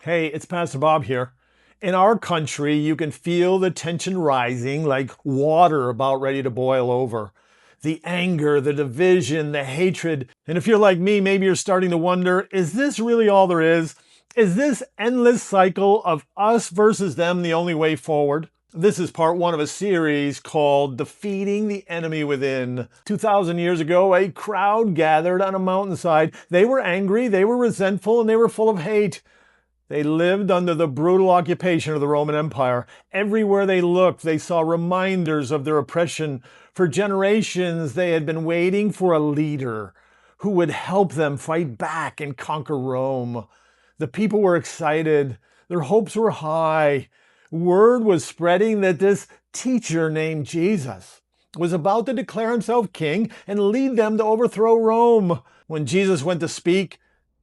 Hey, it's Pastor Bob here. In our country, you can feel the tension rising like water about ready to boil over. The anger, the division, the hatred. And if you're like me, maybe you're starting to wonder, is this really all there is? Is this endless cycle of us versus them the only way forward? This is part one of a series called Defeating the Enemy Within. 2,000 years ago, a crowd gathered on a mountainside. They were angry, they were resentful, and they were full of hate. They lived under the brutal occupation of the Roman Empire. Everywhere they looked, they saw reminders of their oppression. For generations, they had been waiting for a leader who would help them fight back and conquer Rome. The people were excited. Their hopes were high. Word was spreading that this teacher named Jesus was about to declare himself king and lead them to overthrow Rome. When Jesus went to speak,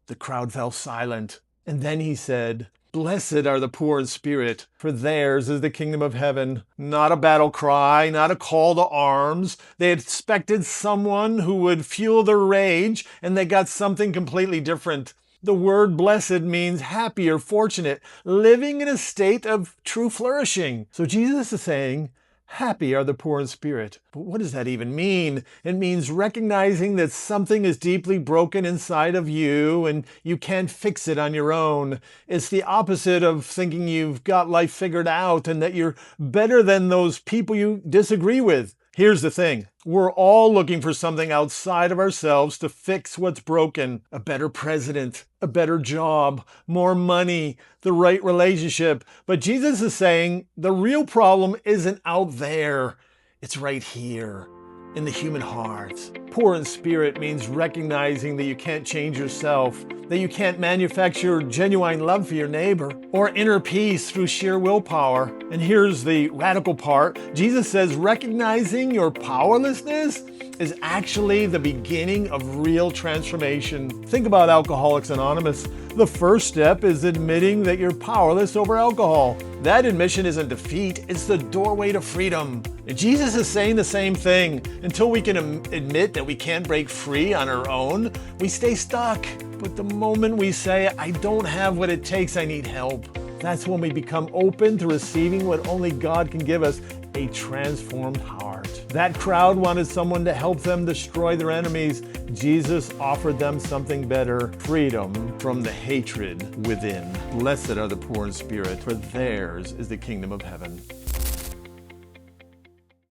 the crowd fell silent. And then he said, "Blessed are the poor in spirit, for theirs is the kingdom of heaven." Not a battle cry, not a call to arms. They expected someone who would fuel their rage, and they got something completely different. The word blessed means happy or fortunate, living in a state of true flourishing. So Jesus is saying, happy are the poor in spirit. But what does that even mean? It means recognizing that something is deeply broken inside of you and you can't fix it on your own. It's the opposite of thinking you've got life figured out and that you're better than those people you disagree with. Here's the thing. We're all looking for something outside of ourselves to fix what's broken. A better president, a better job, more money, the right relationship. But Jesus is saying the real problem isn't out there. It's right here in the human heart. Poor in spirit means recognizing that you can't change yourself, that you can't manufacture genuine love for your neighbor or inner peace through sheer willpower. And here's the radical part. Jesus says recognizing your powerlessness is actually the beginning of real transformation. Think about Alcoholics Anonymous. The first step is admitting that you're powerless over alcohol. That admission isn't defeat, it's the doorway to freedom. And Jesus is saying the same thing. Until we can admit that we can't break free on our own, we stay stuck. But the moment we say, I don't have what it takes, I need help, that's when we become open to receiving what only God can give us, a transformed heart. That crowd wanted someone to help them destroy their enemies. Jesus offered them something better, freedom from the hatred within. Blessed are the poor in spirit, for theirs is the kingdom of heaven.